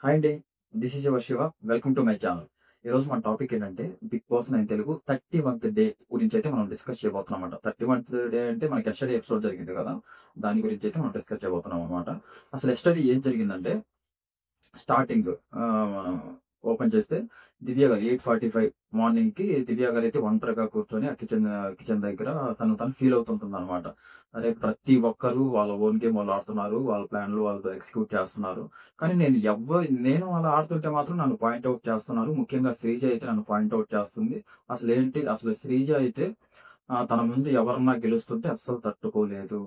Hi అండి. This is your Shiva. Welcome to my channel. ఈరోజు మన టాపిక్ ఏంటంటే 'big boss 9 Telugu' 30th day గురించి అయితే మనం డిస్కస్ చేయబోతున్నాం అన్నమాట. 30th డే అంటే మనకి యెస్టర్‌డే ఎపిసోడ్ జరిగింది కదా! దాని గురించి అయితే మనం డిస్కస్ చేయబోతున్నాం అన్నమాట. అసలు యెస్టర్‌డే ఏం జరిగిందంటే స్టార్టింగ్ మనం ఓపెన్ చేస్తే దివ్య గారు 8:45 మార్నింగ్‌కి దివ్య గారైతే ఒంటరిగా కూర్చొని ఆ కిచెన్ దగ్గర తను ఫీల్ అవుతుంటుందన్నమాట. అరే! ప్రతి ఒక్కరు వాళ్ళ ఓన్ గేమ్ వాళ్ళు ఆడుతున్నారు. వాళ్ళ ప్లాన్‌లు వాళ్ళు ఎగ్జిక్యూట్ చేస్తున్నారు. కానీ నేను అలా ఆడుతుంటే మాత్రం నన్ను పాయింట్ ఔట్ చేస్తున్నారు. ముఖ్యంగా శ్రీజ అయితే నన్ను పాయింట్ ఔట్ చేస్తుంది. అసలు శ్రీజ అయితే తన ముందు ఎవరన్నా గెలుస్తుంటే అస్సలు తట్టుకోలేదు.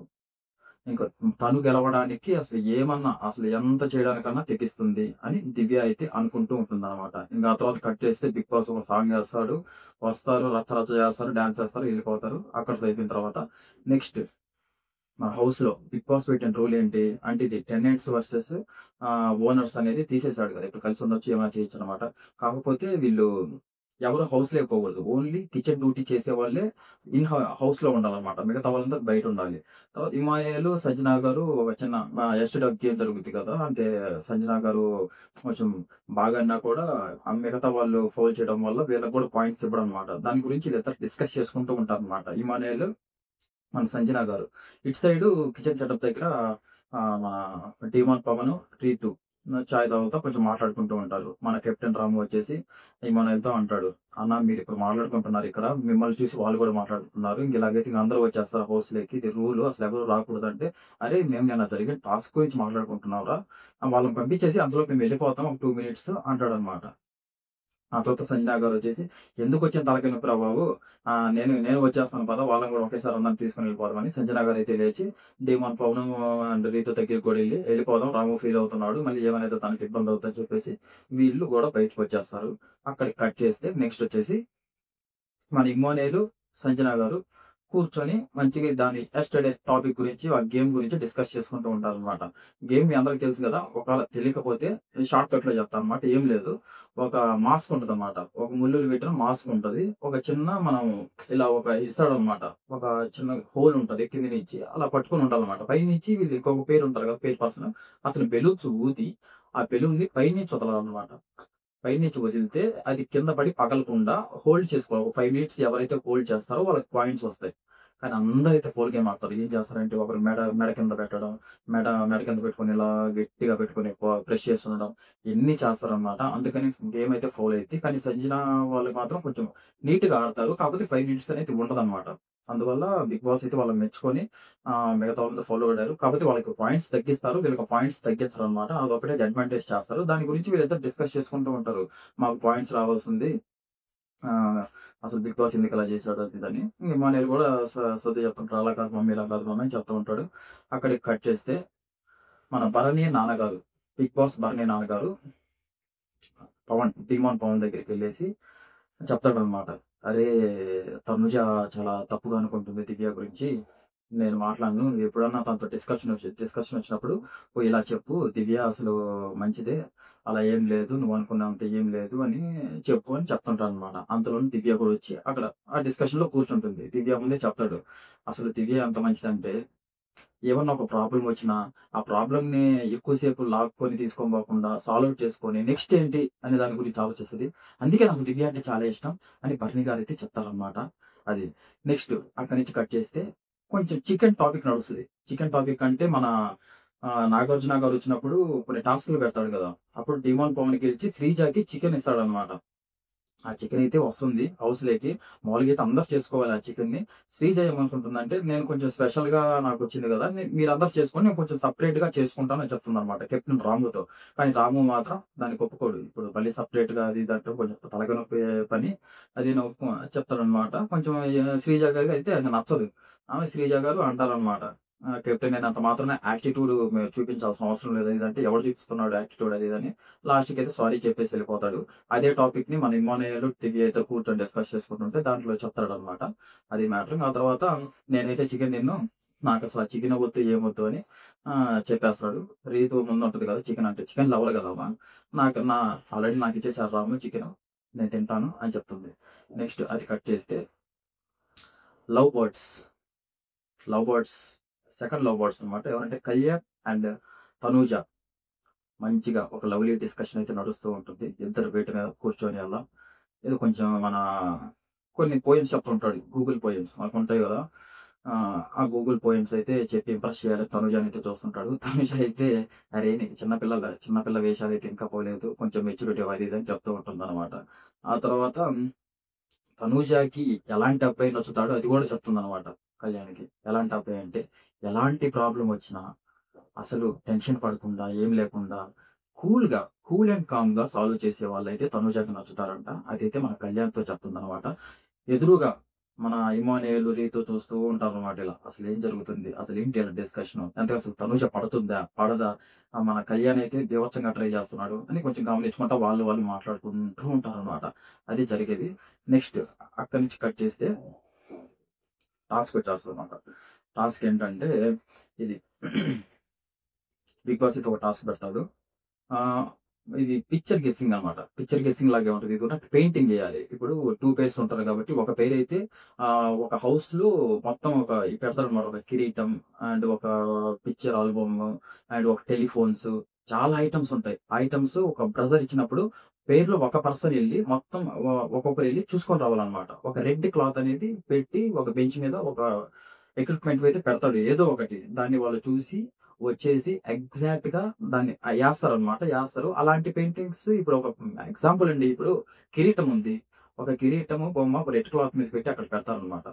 ఇంక తను గెలవడానికి అసలు ఎంత చేయడానికన్నా తెగిస్తుంది అని దివ్య అయితే అనుకుంటూ ఉంటుందన్నమాట. ఇంక ఆ తర్వాత కట్ చేస్తే బిగ్ బాస్ ఒక సాంగ్ ఏస్తాడు. వస్తారు, రచ్చ రచ్చ చేస్తారు, డాన్స్ ఏస్తారు, ఎళ్ళిపోతారు. అక్కడితో అయిపోయిన తర్వాత నెక్స్ట్ మన హౌస్‌లో బిగ్ బాస్ పెట్టిన రూల్ ఏంటి అంటే ఇది టెనెంట్స్ వర్సెస్ ఓనర్స్ అనేది తీసేసాడు కదా! ఇప్పుడు కలిసి ఉండొచ్చు, ఏమైనా చేయొచ్చనమాట. కాకపోతే వీళ్ళు ఎవరు హౌస్‌లోకి పోకూడదు. ఓన్లీ కిచెన్ డ్యూటీ చేసేవాళ్ళే హౌస్‌లో ఉండాలనమాట. మిగతా వాళ్ళందరూ బయటుండాలి. తర్వాత హిమాలయాలు, సంజన గారు ఒక చిన్న యెస్టర్‌డే ఒక గేమ్ జరుగుద్ది కదా! అంటే సంజన గారు కొంచెం బాగా ఆడినా కూడా మిగతా వాళ్ళు ఫౌల్ చేయడం వల్ల వీళ్ళకి కూడా పాయింట్స్ ఇవ్వడనమాట. దాని గురించి వీళ్ళిద్దరు డిస్కస్ చేసుకుంటూ ఉంటారనమాట. హిమాలయాలు మన సంజన గారు. ఇటు సైడు కిచెన్ సెటప్ దగ్గర మన టీమాన్ పవను, రీతు చాయ్ తాగుతా కొంచెం మాట్లాడుకుంటూ ఉంటారు. మన కెప్టెన్ రాము వచ్చేసి ఇమానుయల్‌తో అంటాడు. "అన్న మీరిప్పుడు మాట్లాడుకుంటున్నారు ఇక్కడ. మిమ్మల్ని చూసి వాళ్ళు కూడా మాట్లాడుతున్నారు. ఇలాగైతే ఇంక అందరూ వచ్చేస్తారు హౌస్‌లోకి. ఇది రూలు. అసలెవరు రాకూడదంటే" "అరే! మేము నిన్న జరిగిన టాస్క్ గురించి మాట్లాడుకుంటున్నాంరా. వాళ్ళని పంపించేసి అంతలోపు మేము వెళ్ళిపోతాం. ఒక 2 మినిట్స్" అంటాడనమాట. ఆ తర్వాత సంజన గారొచ్చేసి, "ఎందుకొచ్చిన తలకాయ నొప్పిరా బాబు! నేను నేను వచ్చేస్తాను పద వాళ్ళని కూడా ఒకేసారి అందరిని తీసుకొని వెళ్ళిపోదామని" సంజన గారైతే లేచి డీమాన్ పవను అండ్ రీతు దగ్గరికి కూడా వెళ్ళిపోదాం. రాము ఫీల్ అవుతున్నాడు. మళ్ళీ ఏమైనా తనకి ఇబ్బంది అవుతుందని చెప్పేసి వీళ్ళు కూడా బయటకొచ్చేస్తారు. అక్కడికి కట్ చేస్తే నెక్స్ట్ వచ్చేసి మన ఇమ్మోనేలు, సంజన గారు కూర్చొని మంచిగా దాని యెస్టర్‌డే టాపిక్ గురించి, ఆ గేమ్ గురించి డిస్కస్ చేసుకుంటూ ఉంటారనమాట. గేమ్ మీ అందరికి తెలుసు గదా! ఒకవేళ తెలియకపోతే షార్ట్‌కట్‌లో చెప్తానన్నమాట. ఏం లేదు. ఒక మాస్క్ ఉంటదన్నమాట. ఒక ముల్లులు పెట్టిన మాస్క్ ఉంటది. ఒక చిన్న మనం ఇలా ఒక ఇస్తాడన్నమాట. ఒక చిన్న హోల్ ఉంటది కింద నుంచి. అలా పట్టుకొని ఉండాలన్నమాట. పైనుంచి వీళ్ళు ఇంకొక పేరు ఉంటారు కదా! పేరు పర్సన్. అతను బెలూన్స్ ఊది, ఆ బెలూన్‌ని పైనుంచి వదలాలన్నమాట. పైనుంచి వదిలితే అది కింద పడి పగలకుండా హోల్డ్ చేసుకోవాలి. ఒక 5 మినిట్స్ ఎవరైతే హోల్డ్ చేస్తారో వాళ్ళకి పాయింట్స్ వస్తాయి. కానీ అందరైతే ఫోల్ గేమ్ ఆడతారు. ఏం చేస్తారంటే ఒకరు మెడ మెడ కింద పెట్టడం, మెడ కింద పెట్టుకొని ఇలా గట్టిగా పెట్టుకొని ప్రెస్ చేస్తుండడం ఇన్ని చేస్తారనమాట. అందుకని గేమ్ అయితే ఫౌల్ అయిద్ది. కానీ సంజన వాళ్ళు మాత్రం కొంచెం నీట్‌గా ఆడతారు. కాకపోతే 5 మినిట్స్ అనేది ఉండదనమాట. అందువల్ల బిగ్ బాస్ అయితే వాళ్ళని మెచ్చుకొని మిగతా వాళ్ళందరూ ఫాలో అయ్యారు. కాకపోతే వాళ్ళకి పాయింట్స్ తగ్గిస్తారు. వీళ్ళకి పాయింట్స్ తగ్గించరనమాట. అదొకటే అడ్వాంటేజ్ చేస్తారు. దాని గురించి వీళ్ళిద్దరు డిస్కస్ చేసుకుంటూ ఉంటారు. మాకు పాయింట్స్ రావాల్సింది. ఆహ్, అసలు బిగ్ బాస్ ఎందుకలా చేశాడు అది ఇదని. ఇమానుయేల్ కూడా సర్ది చెప్తుంటారు. అలా కాదు మమ్మీ, ఇలా కాదు మమ్మీ అని చెప్తూ ఉంటాడు. అక్కడికి కట్ చేస్తే మన భరణి నాన్నగారు, బిగ్ బాస్ భరణి నాన్నగారు డీమాన్ పవన్ దగ్గరికెళ్ళేసి చెప్తాడనమాట. "అరే! తనుజ చాలా తప్పుగా అనుకుంటుంది దివ్య గురించి. నేను మాట్లాడను. నువ్వెప్పుడన్నా తనతో డిస్కషన్ వచ్చినప్పుడు పోయి ఇలా చెప్పు. దివ్య అసలు మంచిదే. అలా ఏం లేదు. నువ్వనుకున్నంత ఏం లేదు" అని చెప్పు అని చెప్తుంటాడనమాట. అంతలోనే దివ్య కూడా వచ్చి అక్కడ ఆ డిస్కషన్‌లో కూర్చుంటుంది. దివ్య ముందే చెప్తాడు. అసలు దివ్య ఎంత మంచిదంటే ఏమన్నా ఒక ప్రాబ్లమ్ వచ్చినా, ఆ ప్రాబ్లమ్‌ని ఎక్కువ సేపు లాక్కొని తీసుకొని పోకుండా సాల్వ్ చేసుకొని నెక్స్ట్ ఏంటి అనే దాని గురించి ఆలోచిస్తది. అందుకే నాకు దివ్య అంటే చాలా ఇష్టం అని భరణి గారైతే చెప్తారనమాట. అది. నెక్స్ట్ అక్కడి నుంచి కట్ చేస్తే కొంచెం చికెన్ టాపిక్ నడుస్తది. చికెన్ టాపిక్ అంటే మన నాగార్జున గారొచ్చినప్పుడు కొన్ని టాస్క్‌లు పెడతాడు గదా! అప్పుడు డిమాండ్ పవన్ గెలిచి శ్రీజకి చికెన్ ఇస్తాడనమాట. ఆ చికెనయితే వస్తుంది హౌస్‌లోకి. మామూలుగా అయితే అందరూ చేసుకోవాలి ఆ చికెన్‌ని. శ్రీజ ఏమనుకుంటుందంటే, నేను కొంచెం స్పెషల్‌గా నాకొచ్చింది గదా! మీరందరూ చేసుకోండి. నేను కొంచెం సెపరేట్‌గా చేసుకుంటాను అని చెప్తుందనమాట కెప్టెన్ రాముతో. కానీ రాము మాత్రం దానికి ఒప్పుకోడు. ఇప్పుడు మళ్ళీ సెపరేట్‌గా అది ఇది అంటే కొంచెం తలకాయ నొప్పి పని. అది నేను చెప్తాడనమాట. కొంచెం శ్రీజ గారికి అయితే అది నచ్చదు. ఆమె శ్రీజ గారు అంటారనమాట. కెప్టెన్ అయినంత మాత్రాన యాటిట్యూడ్ చూపించాల్సిన అవసరం లేదు. ఇదంటే ఎవడు చూపిస్తున్నాడు యాటిట్యూడ్ అది ఇదని. లాస్ట్‌కైతే సారీ చెప్పేసి వెళ్ళిపోతాడు. అదే టాపిక్‌ని మన ఇమ్మానుయేలు, దివ్య అయితే కూర్చొని డిస్కస్ చేసుకుంటుంటే దాంట్లో చెప్తాడనమాట. అది మ్యాటర్. ఆ తర్వాత నేనైతే చికెన్ తినను. నాకసల ఆ చికెనే వద్దు, ఏమొద్దు అని చెప్పేస్తాడు. రీతు ముందుంటది కదా! చికెన్ అంటే చికెన్ లవర్ కదా ఆమ. నాకు నా ఆల్రెడీ నాకిచ్చేసారు రాము చికెను. నేను తింటాను అని చెప్తుంది. నెక్స్ట్ అది కట్ చేస్తే love birds, love birds second love birds అనమాట. ఎవరంటే కళ్యాణ్ అండ్ తనూజ. మంచిగా ఒక లవ్లీ డిస్కషన్ అయితే నడుస్తూ ఉంటుంది. ఇద్దరు బయట మీద కూర్చొని అలా ఏదో కొంచెం మన కొన్ని పోయెమ్స్ చెప్తుంటాడు. గూగుల్ పోయెమ్స్ మనకుంటాయి గదా! ఆ గూగుల్ పోయెమ్స్ అయితే చెప్పి ఇంప్రెస్ చేయాలి తనుజనైతే చూస్తుంటాడు. తనుజ అయితే "అరే! నీకు చిన్నపిల్ల వేషాలైతే ఇంకా పోలేదు. కొంచెం మెచ్యూరిటీ అది ఇది" అని చెప్తూ ఉంటుందనమాట. ఆ తర్వాత తనూజకి ఎలాంటి అబ్బాయి నచ్చుతాడో అది గూడా చెప్తుందనమాట కళ్యాణ్‌కి. ఎలాంటి అబ్బాయి అంటే, ఎలాంటి ప్రాబ్లమ్ వచ్చినా అసలు టెన్షన్ పడకుండా, ఏం లేకుండా కూల్ అండ్ కామ్‌గా సాల్వ్ చేసే వాళ్ళైతే తనూజకి నచ్చుతారంట. అదైతే మన కళ్యాణ్‌తో చెప్తుందనమాట. ఎదురుగా మన ఇమానుయేల్, రీతు చూస్తూ ఉంటారనమాట ఇలా. అసలేం జరుగుతుంది? అసలేంటి ఈళ్ళ డిస్కషను? అంటే అసలు తనూజ పడుతుందా? పడదా? మన కళ్యాణ్ అయితే బీభత్సంగా ట్రై చేస్తున్నాడు అని కొంచెం గమనించుకుంటా వాళ్ళు మాట్లాడుకుంటూ ఉంటారనమాట. అది జరిగేది. నెక్స్ట్ అక్కడి నుంచి కట్ చేస్తే టాస్క్ వచ్చేస్తదనమాట. టాస్క్ ఏంటంటే ఇది బిగ్ బాస్ అయితే ఒక టాస్క్ పెడతాడు. ఆహ్, ఇది పిక్చర్ గెస్సింగ్ అన్నమాట. పిక్చర్ గెస్సింగ్ లాగే ఉంటది. ఇది కూడా పెయింటింగ్ ఎయాలి. ఇప్పుడు 2 పెయిర్స్ ఉంటారు కాబట్టి ఒక పెయిర్ అయితే ఒక హౌస్‌లో మొత్తం పెడతాడన్నమాట. ఒక కిరీటం అండ్ ఒక పిక్చర్ ఆల్బమ్ అండ్ ఒక టెలిఫోన్స్ చాలా ఐటెమ్స్ ఉంటాయి. ఐటెమ్స్ ఒక బ్రజర్ ఇచ్చినప్పుడు పెయిర్‌లో ఒక పర్సన్ ఎళ్లి మొత్తం ఒక్కొక్కరు ఎళ్లి చూసుకొని రావాలన్నమాట. ఒక రెడ్ క్లాత్ అనేది పెట్టి ఒక బెంచ్ మీద ఒక ఎక్విప్‌మెంట్ అయితే పెడతాడు. ఏదో ఒకటి. దాన్ని వాళ్ళు చూసి వచ్చేసి ఎగ్జాక్ట్‌గా దాన్ని ఏస్తారనమాట. ఏస్తారు. అలాంటి పెయింటింగ్స్ ఇప్పుడు ఒక ఎగ్జాంపుల్ అండి. ఇప్పుడు కిరీటం ఉంది. ఒక కిరీటము బొమ్మ ఒక రెడ్ క్లాత్ మీద పెట్టి అక్కడ పెడతారనమాట.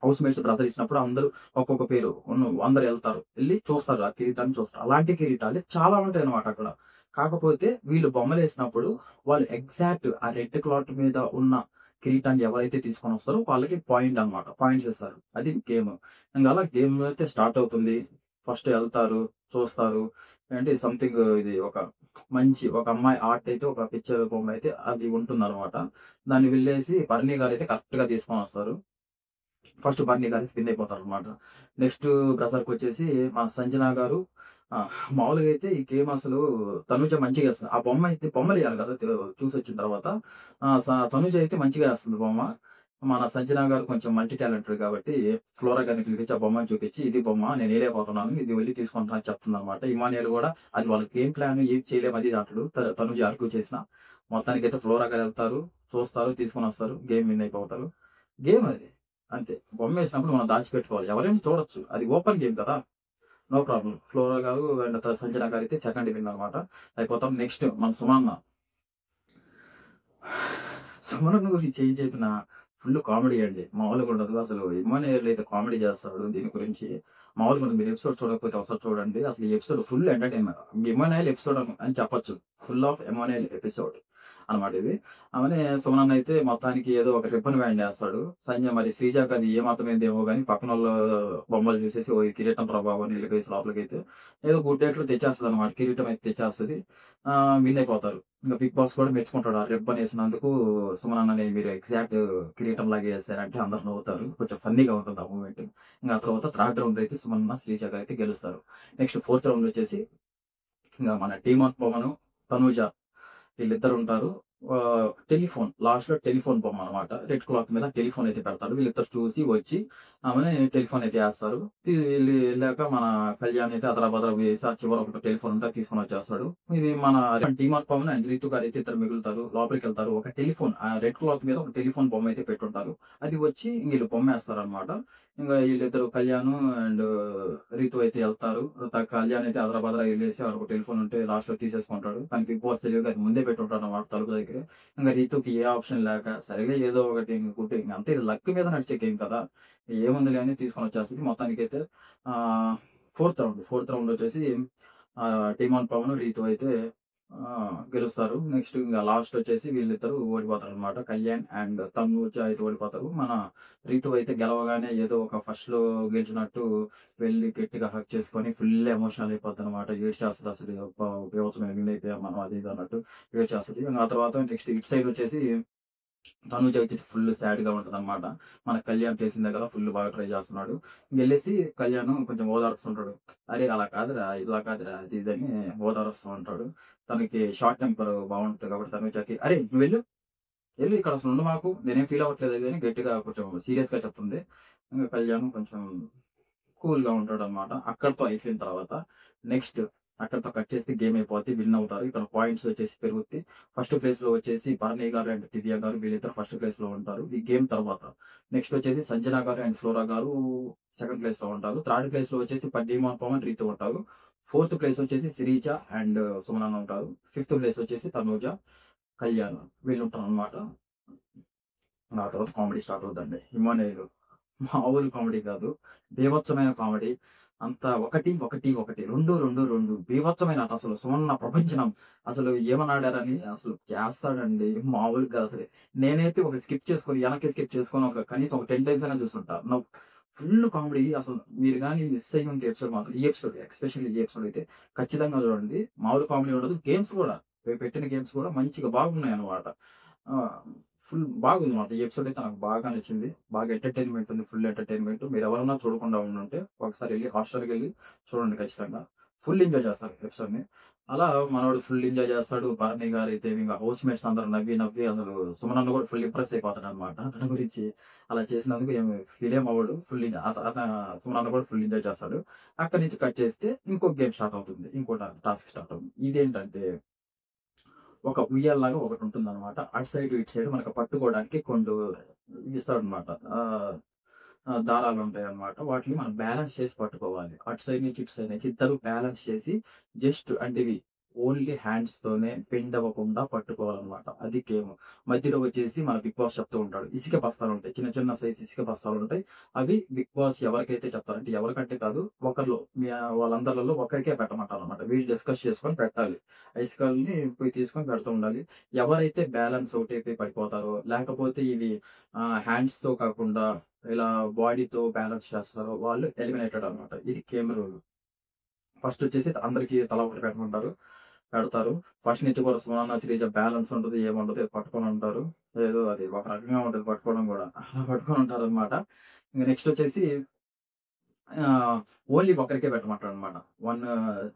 హౌస్ మేట్స్ బ్రదర్ ఇచ్చినప్పుడు అందరూ ఒక్కొక్క పేరు అందరూ ఎళ్తారు. ఎళ్లి చూస్తారు. ఆ కిరీటాన్ని చూస్తారు. అలాంటి కిరీటాలు చాలా ఉంటాయనమాట అక్కడ. కాకపోతే వీళ్ళు బొమ్మలేసినప్పుడు వాళ్ళు ఎగ్జాక్ట్ ఆ రెడ్ క్లాత్ మీద ఉన్న కిరీటాన్ని ఎవరైతే తీసుకొనొస్తారో వాళ్ళకి పాయింట్ అన్నమాట. పాయింట్స్ ఇస్తారు. అది గేమ్. ఇంక అలా గేమ్ అయితే స్టార్ట్ అవుతుంది. ఫస్ట్ ఎళ్తారు, చూస్తారు. అంటే సంథింగ్ ఇది ఒక అమ్మాయి ఆర్ట్ అయితే ఒక పిక్చర్ బొమ్మ అయితే అది ఉంటుందనమాట. దాన్ని వెళ్ళేసి బర్నీ గారైతే కరెక్ట్‌గా తీసుకొనొస్తారు. ఫస్ట్ బన్నీ గారు విన్ అయిపోతారనమాట. నెక్స్ట్ బ్రజర్‌కొచ్చేసి మన సంజన గారు మామూలుగా అయితే ఈ గేమ్ అసలు తనుజ మంచిగా ఏస్తది. ఆ బొమ్మ అయితే బొమ్మలేయాలి కదా! చూసొచ్చిన తర్వాత తనుజ అయితే మంచిగా ఏస్తుంది బొమ్మ. మన సంజన గారు కొంచెం మల్టీ టాలెంటెడ్ కాబట్టి ఫ్లోరా గారిని పిలిపించి ఆ బొమ్మని చూపించి, "ఇది బొమ్మ నేను ఏయలేకపోతున్నాను. ఇది వెళ్లి తీసుకొని రా" అని చెప్తుందనమాట. ఇమానుయేల్ కూడా అది వాళ్ళ గేమ్ ప్లాన్ ఏం చేయలేము అది ఇది అంటాడు. తనుజ ఆర్గ్యూ చేసినా మొత్తానికైతే ఫ్లోరా గారు ఎళ్తారు, చూస్తారు, తీసుకొనొస్తారు. గేమ్ విన్ అయిపోతారు. గేమ్ అది. అంతే. బొమ్మేసినప్పుడు మనం దాచిపెట్టుకోవాలి. ఎవరైనా చూడొచ్చు. అది ఓపెన్ గేమ్ కదా! No problem. ఫ్లోరా గారు అండ్ సంజన గారైతే సెకండ్ విన్ అనమాట. అయిపోతాం. నెక్స్ట్ మన సుమన్న. సుమనన్న గురించి ఏం చెప్పినా ఫుల్ కామెడీ అండి. మామూలుగా ఉండదు. అసలు ఇమ్మానుయేల్ అయితే కామెడీ చేస్తాడు దీని గురించి. మామూలుగా ఉండదు. మీరు ఎపిసోడ్ చూడకపోతే ఒకసారి చూడండి. అసలు ఈ episode full entertainment. Emmanuel episode అని చెప్పొచ్చు. ఫుల్ ఆఫ్ ఇమ్మానుయేల్ ఎపిసోడ్ అనమాట ఇది. అవనే సుమనన్న అయితే మొత్తానికి ఏదో ఒక రిబ్బన్ బ్యాండ్ ఏస్తాడు. మరి శ్రీజాకి అది ఏం అర్థమైందేమో గాని పక్కనోళ్ళ బొమ్మలు చూసేసి ఓ ఇది కిరీటం రా బాబు అని ఎళ్ళిపోయేసి లోపలికైతే ఏదో గుడ్డేట్లో తెచ్చేస్తదనమాట. కిరీటం అయితే తెచ్చేస్తది. విన్ అయిపోతారు. ఇంక బిగ్ బాస్ కూడా మెచ్చుకుంటాడు. ఆ రిబ్బన్ ఏసినందుకు సుమనన్నని మీరు ఎగ్జాక్ట్ కిరీటంలాగా ఏసారంటే అందరూ నవ్వుతారు. కొంచెం ఫన్నీగా ఉంటుంది ఆ మూమెంట్. ఇంక ఆ తర్వాత థర్డ్ రౌండ్ అయితే సుమనన్న, శ్రీజ గారైతే గెలుస్తారు. నెక్స్ట్ ఫోర్త్ రౌండ్ వచ్చేసి ఇంగ మన టీమాన్ పవను, తనూజ వీళ్ళిద్దరుంటారు. లాస్ట్‌లో టెలిఫోన్ బొమ్మనమాట. రెడ్ క్లాత్ మీద టెలిఫోన్ అయితే పెడతాడు. వీళ్ళిద్దరు చూసి వచ్చి ఆమెని టెలిఫోన్ అయితే ఏస్తారు. వీళ్ళు ఎళ్ళాక మన కళ్యాణ్ అయితే అదరాబదరా వేసి ఆ చివర ఒకటి టెలిఫోన్ ఉంటే తీసుకొనొచ్చేస్తాడు. ఇది మన టీమాన్ పవన్ అండ్ రీతు గారైతే ఇద్దరు మిగులుతారు. లోపలికెళ్తారు. ఒక టెలిఫోన్ రెడ్ క్లాత్ మీద ఒక టెలిఫోన్ బొమ్మ అయితే పెట్టుంటారు. అది వచ్చి వీళ్ళు బొమ్మేస్తారనమాట. ఇంగ ఈళ్ళిద్దరు కళ్యాణు అండ్ రీతు అయితే ఎళ్తారు. కళ్యాణ్ అయితే అదరాబదరా ఎళ్ళేసి ఆడొక టెలిఫోన్ ఉంటే లాస్ట్‌లో తీసేసుకుంటాడు. కానీ బిగ్ బాస్ తెలియక అది ముందే పెట్టుంటాడన్నమాట తలుపు దగ్గరే. ఇంగ రీతుకి ఏ ఆప్షన్ లేక సరేలే ఏదో ఒకటి ఇంక కుట్టి ఇంక అంతే లక్ మీద నడిచే గేమ్ కదా! ఏముందిలే అని తీసుకొనొచ్చేస్తది. మొత్తానికైతే ఆహ్, ఫోర్త్ రౌండ్ వచ్చేసి టీమాన్ పవన్, రీతు అయితే గెలుస్తారు. నెక్స్ట్ ఇంగ లాస్ట్ వచ్చేసి వీళ్ళిద్దరూ ఓడిపోతారనమాట. కళ్యాణ్ అండ్ తనూజ అయితే ఓడిపోతారు. మన రీతు అయితే గెలవగానే ఏదో ఒక ఫస్ట్‌లో గెలిచినట్టు వెళ్లి గట్టిగా హగ్ చేసుకొని ఫుల్ ఎమోషనల్ అయిపోద్దనమాట. ఏడ్చేస్తదసలు. అబ్బా! బీభత్సంగా విన్ అయిపోయాం మనం అది ఇది అన్నట్టు ఏడ్చేస్తది. ఇంగ ఆ తర్వాత నెక్స్ట్ ఇటు సైడ్ వచ్చేసి తనూజ అయితే ఫుల్ సాడ్‌గా ఉంటదనమాట. మన కళ్యాణ్ తెలిసిందే కదా! ఫుల్ బాగా ట్రై చేస్తున్నాడు. ఇంగెళ్ళేసి కళ్యాణ్ కొంచెం ఓదారుస్తుంటాడు. "అరే! అలా కాదురా, ఇలా కాదురా" అది ఇది అని ఓదారుస్తూ ఉంటాడు. తనకి షార్ట్ టెంపర్ బావుంటది కాబట్టి తనూజకి "అరేయ్! నువ్వెళ్ళు. ఎళ్లి ఇక్కడ అసలు ఉండమాకు. నేనేం ఫీల్ అవ్వట్లేదు" అది ఇది అని గట్టిగా కొంచెం సీరియస్‌గా చెప్తుంది. ఇంగ కళ్యాణ్ కొంచెం కూల్‌గా ఉంటాడనమాట. అక్కడితో అయిపోయిన తర్వాత నెక్స్ట్ అక్కడితో కట్ చేస్తే గేమ్ అయిపోద్ది. విన్ అవుతారు. ఇక్కడ పాయింట్స్ వచ్చేసి పెరుగుద్ది. ఫస్ట్ ప్లేస్‌లో వచ్చేసి భరణి గారు అండ్ దివ్య గారు వీళ్ళిద్దరు ఫస్ట్ ప్లేస్‌లో ఉంటారు. ఈ గేమ్ తర్వాత. నెక్స్ట్ వచ్చేసి సంజన గారు అండ్ ఫ్లోరా గారు సెకండ్ ప్లేస్‌లో ఉంటారు. థర్డ్ ప్లేస్‌లో వచ్చేసి డీమాన్ పవన్, రీతు ఉంటారు. ఫోర్త్ ప్లేస్ వచ్చేసి శ్రీజ అండ్ సుమనన్న ఉంటారు. ఫిఫ్త్ ప్లేస్ వచ్చేసి తనూజ, కళ్యాణ్ వీళ్ళుంటారనమాట. ఆ తర్వాత కామెడీ స్టార్ట్ అవుద్దండి. హిమాలయాలు మామూలు కామెడీ కాదు. బీభత్సమైన కామెడీ. అంతా ఒకటి, ఒకటి, ఒకటి 2, 2, 2 బీభత్సమైన ఆట అసలు. సుమన్న ప్రపంచనం అసలు ఏమని ఆడారని అసలు చేస్తాడండి. మామూలుగా కాదు అసలు. నేనైతే ఒక స్కిప్ చేసుకొని వెనక్కి స్కిప్ చేసుకొని ఒక కనీసం ఒక 10 టైమ్స్ అయినా చూసుంటా. ఫుల్ కామెడీ అసలు. మీరు గాని మిస్ అయ్యి ఉంటే ఎపిసోడ్ మాత్రం ఈ ఎపిసోడ్ ఎస్పెషల్లీ ఈ ఎపిసోడ్ అయితే ఖచ్చితంగా చూడండి. మామూలు కామెడీ ఉండదు. గేమ్స్ కూడా పెట్టిన గేమ్స్ కూడా మంచిగా బాగున్నాయన్నమాట. ఆహ్, ఫుల్ బాగుందన్నమాట. ఈ ఎపిసోడ్ అయితే నాకు బాగా నచ్చింది. బాగా ఎంటర్‌టైన్‌మెంట్ ఉంది. Full entertainment. మీరెవరన్నా చూడకుండా ఉండుంటే ఒకసారి ఎళ్లి హాట్‌స్టార్‌కెళ్లి చూడండి ఖచ్చితంగా. ఫుల్ ఎంజాయ్ చేస్తారు ఎపిసోడ్‌ని. అలా మనోడు ఫుల్ ఎంజాయ్ చేస్తాడు. భరణి గారైతే ఇంక హౌస్ మేట్స్ అందరూ నవ్వి నవ్వి అసలు సుమనన్న కూడా ఫుల్ ఇంప్రెస్ అయిపోతాడన్నమాట. అతని గురించి అలా చేసినందుకు ఏమి ఫీల్ ఏమి అవ్వడు. ఫుల్ ఎంజాయ్ సుమనన్న కూడా ఫుల్ ఎంజాయ్ చేస్తాడు. అక్కడి నుంచి కట్ చేస్తే ఇంకో గేమ్ స్టార్ట్ అవుతుంది. ఇంకో టాస్క్ స్టార్ట్ అవుతుంది. ఇదేంటంటే ఒక ఉయ్యాలలాగా ఒకటుంటుందనమాట. అటు సైడ్, ఇటు సైడ్ మనకు పట్టుకోవడానికి ఇస్తాడనమాట. ఆహ్, దారాలుంటాయన్నమాట. వాటిని మనం బ్యాలెన్స్ చేసి పట్టుకోవాలి. అటు సైడ్ నుంచి, ఇటు సైడ్ నుంచి ఇద్దరు బ్యాలెన్స్ చేసి జస్ట్ అంటే ఇవి ఓన్లీ హ్యాండ్స్‌తోనే బెండ్ అవ్వకుండా పట్టుకోవాలన్నమాట. అది గేమ్. మధ్యలో వచ్చేసి మన బిగ్ బాస్ చెప్తూ ఉంటాడు. ఇసుక బస్తాలుంటాయి. చిన్న చిన్న సైజ్ ఇసుక బస్తాలుంటాయి. అవి బిగ్ బాస్ ఎవరికైతే చెప్తారంటే ఎవరికంటే కాదు ఒకళ్ళు వాళ్ళందరిలో ఒకరికే పెట్టమంటారన్నమాట. వీళ్ళు డిస్కస్ చేసుకొని పెట్టాలి. ఆ ఇసుకల్ని పోయి తీసుకొని పెడుతూ ఉండాలి. ఎవరైతే బ్యాలెన్స్ అవుట్ అయిపోయి పడిపోతారో లేకపోతే ఇవి హ్యాండ్స్‌తో కాకుండా ఇలా బాడీతో బ్యాలెన్స్ చేస్తారో వాళ్ళు ఎలిమినేటెడ్ అన్నమాట. ఇది గేమ్ రూల్. ఫస్ట్ వచ్చేసి అందరికి తలా ఒకటి పెట్టమంటారు. పెడతారు. ఫస్ట్ నుంచి కూడా సుమనన్న, శ్రీజ బ్యాలెన్స్ ఉంటది. ఏముండదు. ఏదో పట్టుకొని ఉంటారు. ఏదో అది ఒక రకంగా ఉంటది పట్టుకోవడం గూడా. అలా పట్టుకొని ఉంటారనమాట. ఇంక నెక్స్ట్ వచ్చేసి ఆహ్, ఓన్లీ ఒకరికే పెట్టమంటాడనమాట.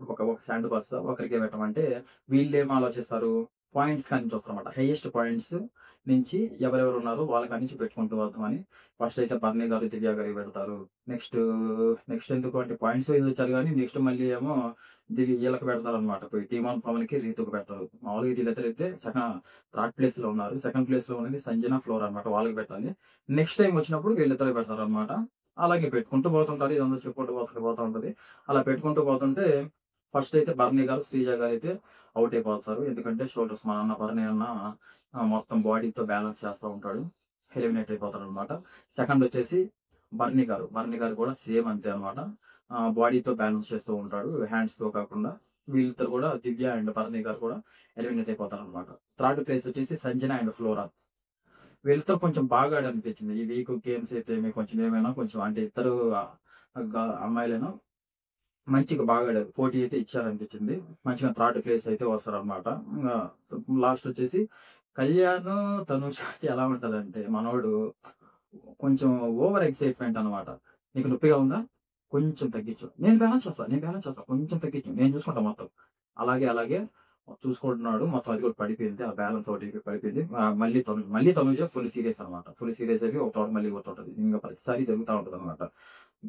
ఒక శాండ్ బస్తా ఒకరికే పెట్టమంటే వీళ్ళేం ఆలోచిస్తారు, పాయింట్స్ కాడ్నుంచి వస్తారనమాట. హైయెస్ట్ పాయింట్స్ నుంచి ఎవరెవరు ఉన్నారో వాళ్ళ కాడ్నుంచి పెట్టుకుంటూ వద్దామని. ఫస్ట్ అయితే బర్నీ గారు, దివ్య గారికి పెడతారు. నెక్స్ట్, నెక్స్ట్ ఎందుకు అంటే పాయింట్స్ వైస్ వచ్చారు గానీ నెక్స్ట్ మళ్ళీ ఏమో ఈళ్ళకి పెడతారనమాట. పోయి టీమాన్ పవన్‌కి, రీతుకి పెడతారు. మామూలుగా వీళ్ళిద్దరైతే థర్డ్ ప్లేస్‌లో ఉన్నారు. సెకండ్ ప్లేస్‌లో ఉన్నది సంజన, ఫ్లోర్ అనమాట. వాళ్ళకి పెట్టాలి. నెక్స్ట్ టైమ్ వచ్చినప్పుడు వీళ్ళిద్దరికి పెడతారనమాట. అలాగే పెట్టుకుంటూ పోతుంటారు. ఇదంతా చెప్పుకుంటూ పోతా ఉంటది. అలా పెట్టుకుంటూ పోతుంటే ఫస్ట్ అయితే భరణి గారు, శ్రీజ గారైతే ఔట్ అయిపోతారు. ఎందుకంటే షోల్డర్స్ మన అన్న భరణి అన్న మొత్తం బాడీతో బ్యాలెన్స్ చేస్తా ఉంటాడు. ఎలిమినేట్ అయిపోతారనమాట. సెకండ్ వచ్చేసి భరణి గారు. భరణి గారు కూడా సేమ్ అంతే అనమాట. బాడీతో బ్యాలెన్స్ చేస్తూ ఉంటాడు. హ్యాండ్స్‌తో కాకుండా. వీళ్ళిద్దరు కూడా దివ్య అండ్ భరణి గారు కూడా ఎలిమినేట్ అయిపోతారనమాట. థర్డ్ ప్లేస్ వచ్చేసి సంజన అండ్ ఫ్లోరా. వీళ్ళతో కొంచెం బాగా ఆడాలనిపించింది. ఈ వీక్ గేమ్స్ అయితే కొంచెం ఏమైనా కొంచెం అంటే ఇద్దరు అమ్మాయిలేమో మంచిగా బాగా ఆడారు. పోటీ అయితే ఇచ్చారనిపించింది. మంచిగా థర్డ్ ప్లేస్ అయితే వస్తారనమాట. ఇంగా లాస్ట్ వచ్చేసి కళ్యాణ్, తనుషకి ఎలా ఉంటదంటే మనోడు కొంచెం ఓవర్ ఎక్సైట్‌మెంట్ అనమాట. "నీకు నొప్పిగా ఉందా? కొంచెం తగ్గించు. నేను బ్యాలెన్స్ చేస్తా. కొంచెం తగ్గించు. నేను చూసుకుంటా మొత్తం." అలాగే అలాగే చూసుకుంటున్నాడు. మొత్తం అది కూడా పడిపోయింది. ఆ బ్యాలెన్స్ ఒకటి పడిపోయింది. మళ్ళీ తనుజ ఫుల్ సీరియస్ అనమాట. ఫుల్ సీరియస్ అయిపోయి ఒక చోట మళ్ళీ కూర్చుంటది. ఇంక ప్రతిసారి జరుగుతా ఉంటదనమాట.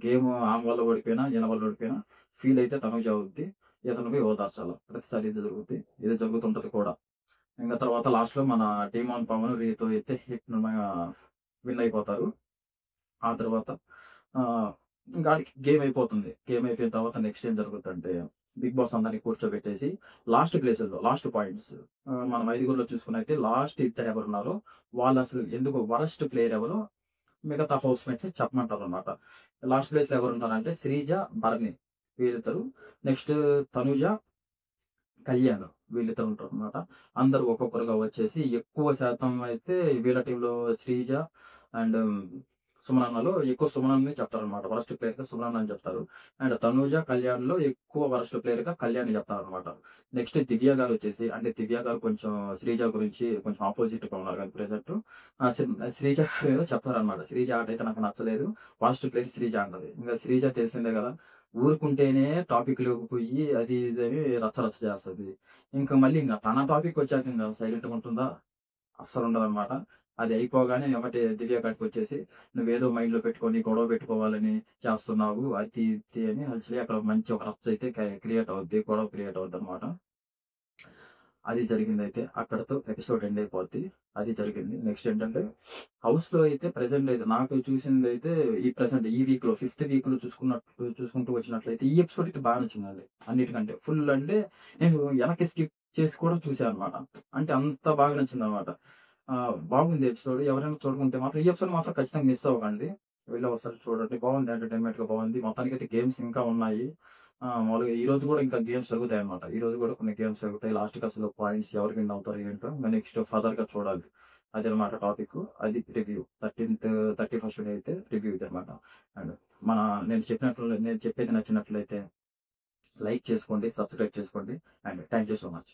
గేమ్ ఆమె వల్ల ఓడిపోయినా, ఈయన వల్ల ఓడిపోయినా ఫీల్ అయితే తనుజ అవుద్ది. ఇతను పోయి ఓదార్చాల. ప్రతిసారి ఇది జరుగుద్ది. ఇది జరుగుతుంటది కూడా. ఇంక తర్వాత లాస్ట్‌లో మన టీమాన్ పవన్, రీతు అయితే విన్ అయిపోతారు. ఆ తర్వాత ఆహ్, ఇంక ఆడికి గేమ్ అయిపోతుంది. గేమ్ అయిపోయిన తర్వాత నెక్స్ట్ ఏం జరుగుద్దంటే, బిగ్ బాస్ అందరిని కూర్చోబెట్టేసి లాస్ట్ పాయింట్స్ మనం ఐదుగురిలో చూసుకున్నైతే లాస్ట్ ఇద్దరు ఎవరున్నారో వాళ్ళసలు ఎందుకు వరస్ట్ ప్లేయర్ ఎవరో మిగతా హౌస్‌మేట్స్‌ని చెప్పమంటారనమాట. లాస్ట్ ప్లేస్‌లో ఎవరున్నారంటే శ్రీజ, భరణి వీళ్ళిద్దరు. నెక్స్ట్ తనుజ, కళ్యాణ్ వీళ్ళిద్దరు ఉంటారనమాట. అందరూ ఒక్కొక్కరుగా వచ్చేసి ఎక్కువ శాతం అయితే వీళ్ళ టీమ్‌లో శ్రీజ అండ్ సుమనన్నలో ఎక్కువ సుమనన్నే చెప్తారనమాట. వరస్ట్ ప్లేయర్‌గా సుమనన్న అని చెప్తారు. అండ్ తనూజ, కళ్యాణ్‌లో ఎక్కువ వరస్ట్ ప్లేయర్‌గా కళ్యాణ్‌ని చెప్తారనమాట. నెక్స్ట్ దివ్య గారొచ్చేసి అంటే దివ్య గారు కొంచెం శ్రీజ గురించి కొంచెం అపోజిట్‌గా ఉన్నారు కదా ప్రెజెంటు. శ్రీజ గారు ఏదో చెప్తారనమాట. శ్రీజ ఆటైతే నాకు నచ్చలేదు. వరస్ట్ ప్లేయర్ శ్రీజ అంటది. ఇంక శ్రీజ తెలిసిందే కదా! ఊరుకుంటేనే టాపిక్‌లోకి పోయి అది ఇది అని రచ్చ రచ్చ చేస్తది. ఇంక మళ్ళీ తన టాపికొచ్చాక సైలెంట్‌గా ఉంటుందా? అస్సలుండదనమాట. అది అయిపోగానే ఎమ్మటే దివ్య కాడికి వచ్చేసి నువ్వేదో మైండ్ లో పెట్టుకొని గొడవ పెట్టుకోవాలని చేస్తున్నావు అది ఇది అని యాక్చువల్లీ అక్కడ మంచి ఒక రచ్చ అయితే క్రియేట్ అవుద్ది, గొడవ క్రియేట్ అవుద్ది అనమాట. అది జరిగిందయితే. అక్కడితో ఎపిసోడ్ ఎండ్ అయిపోద్ది. అది జరిగింది. నెక్స్ట్ ఏంటంటే హౌస్‌లో అయితే ప్రెజెంట్ అయితే నాకు చూసిందైతే ఈ వీక్‌లో ఫిఫ్త్ వీక్‌లో చూసుకుంటూ వచ్చినట్లయితే ఈ ఎపిసోడ్ అయితే బాగా నచ్చిందండి. అన్నిటికంటే. ఫుల్ అంటే నేను వెనక్కి స్కిప్ చేసి కూడా చూసాననమాట. అంటే అంత బాగా నచ్చిందనమాట. బాగుంది ఎపిసోడ్. ఎవరైనా చూడకుంటే మాత్రం ఈ ఎపిసోడ్ మాత్రం ఖచ్చితంగా మిస్ అవ్వకండి. వెళ్లి ఒకసారి చూడండి. బాగుంది. ఎంటర్‌టైన్‌మెంట్‌గా బాగుంది. మొత్తానికైతే గేమ్స్ ఇంకా ఉన్నాయి. మామూలుగా ఈరోజు కూడా ఇంకా గేమ్స్ జరుగుతాయన్నమాట. ఈరోజు కూడా కొన్ని గేమ్స్ జరుగుతాయి. లాస్ట్‌కి అసలు పాయింట్స్ ఎవరు విన్ అవుతారో ఏంటో నెక్స్ట్ ఫర్దర్‌గా చూడాలి. అదనమాట టాపిక్. అది రివ్యూ. 31st డే అయితే రివ్యూ ఇదనమాట. అండ్ మన నేను చెప్పేది నచ్చినట్లయితే లైక్ చేసుకోండి, సబ్స్క్రైబ్ చేసుకోండి. And thank you so much.